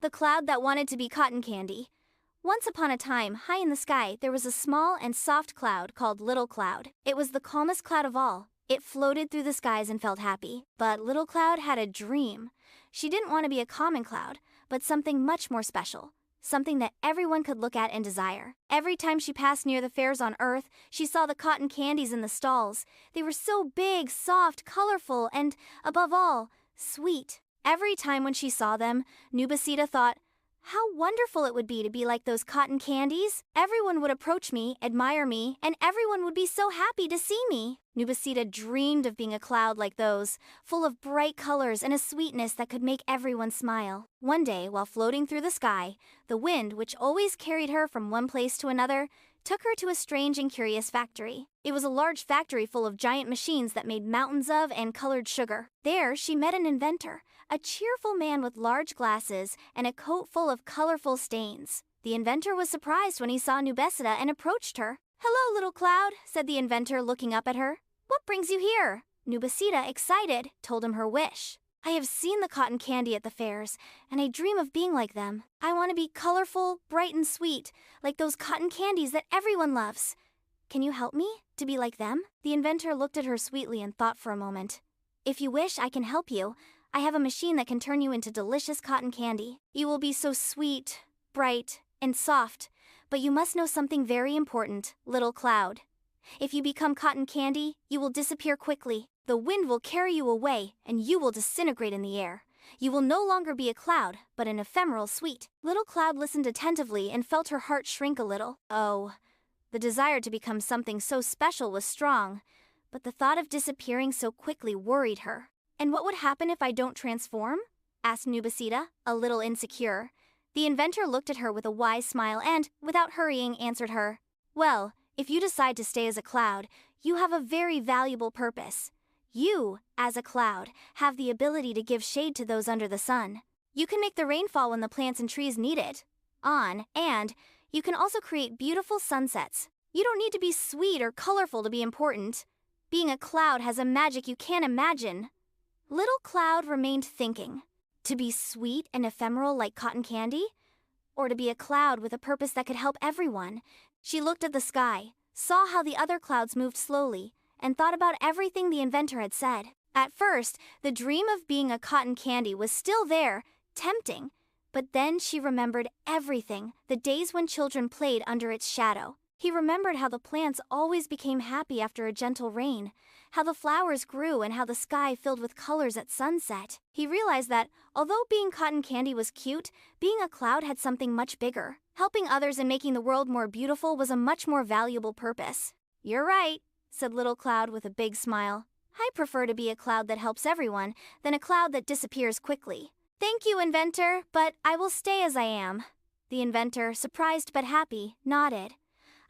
The cloud that wanted to be cotton candy. Once upon a time, high in the sky, there was a small and soft cloud called Little Cloud. It was the calmest cloud of all. It floated through the skies and felt happy. But Little Cloud had a dream. She didn't want to be a common cloud, but something much more special. Something that everyone could look at and desire. Every time she passed near the fairs on Earth, she saw the cotton candies in the stalls. They were so big, soft, colorful, and, above all, sweet. Every time when she saw them, Nuve thought, how wonderful it would be to be like those cotton candies. Everyone would approach me, admire me, and everyone would be so happy to see me. Nuve dreamed of being a cloud like those, full of bright colors and a sweetness that could make everyone smile. One day, while floating through the sky, the wind, which always carried her from one place to another, took her to a strange and curious factory. It was a large factory full of giant machines that made mountains of and colored sugar. There, she met an inventor, a cheerful man with large glasses and a coat full of colorful stains. The inventor was surprised when he saw Nuve and approached her. "Hello, Little Cloud," said the inventor, looking up at her. "What brings you here?" Nuve, excited, told him her wish. "I have seen the cotton candy at the fairs, and I dream of being like them. I want to be colorful, bright, and sweet, like those cotton candies that everyone loves. Can you help me to be like them?" The inventor looked at her sweetly and thought for a moment. "If you wish, I can help you. I have a machine that can turn you into delicious cotton candy. You will be so sweet, bright, and soft. But you must know something very important, Little Cloud. If you become cotton candy, you will disappear quickly. The wind will carry you away, and you will disintegrate in the air. You will no longer be a cloud, but an ephemeral sweet." Little Cloud listened attentively and felt her heart shrink a little. Oh, the desire to become something so special was strong, but the thought of disappearing so quickly worried her. "And what would happen if I don't transform?" asked Nuve, a little insecure. The inventor looked at her with a wise smile and, without hurrying, answered her. "Well, if you decide to stay as a cloud, you have a very valuable purpose. You, as a cloud, have the ability to give shade to those under the sun. You can make the rain fall when the plants and trees need it. And you can also create beautiful sunsets. You don't need to be sweet or colorful to be important. Being a cloud has a magic you can't imagine." Little Cloud remained thinking. To be sweet and ephemeral like cotton candy? Or to be a cloud with a purpose that could help everyone? She looked at the sky, saw how the other clouds moved slowly, and thought about everything the inventor had said. At first, the dream of being a cotton candy was still there, tempting. But then she remembered everything, the days when children played under its shadow. He remembered how the plants always became happy after a gentle rain, how the flowers grew and how the sky filled with colors at sunset. He realized that, although being cotton candy was cute, being a cloud had something much bigger. Helping others and making the world more beautiful was a much more valuable purpose. "You're right," said Little Cloud with a big smile. "I prefer to be a cloud that helps everyone than a cloud that disappears quickly." "Thank you, inventor, but I will stay as I am." The inventor, surprised but happy, nodded.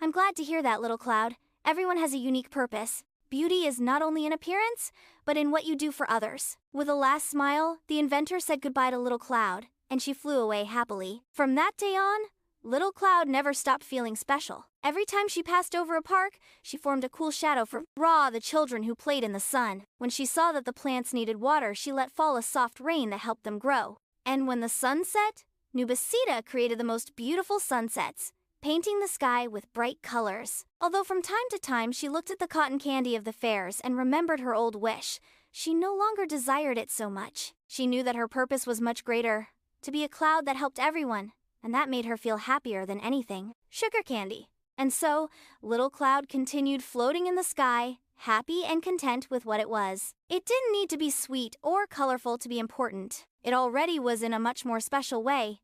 "I'm glad to hear that, Little Cloud. Everyone has a unique purpose. Beauty is not only in appearance, but in what you do for others." With a last smile, the inventor said goodbye to Little Cloud, and she flew away happily. From that day on, Little Cloud never stopped feeling special. Every time she passed over a park, she formed a cool shadow for the children who played in the sun. When she saw that the plants needed water, she let fall a soft rain that helped them grow. And when the sun set, Nuve created the most beautiful sunsets, painting the sky with bright colors. Although from time to time she looked at the cotton candy of the fairs and remembered her old wish, she no longer desired it so much. She knew that her purpose was much greater, to be a cloud that helped everyone, and that made her feel happier than anything. Sugar candy. And so, Little Cloud continued floating in the sky, happy and content with what it was. It didn't need to be sweet or colorful to be important. It already was in a much more special way,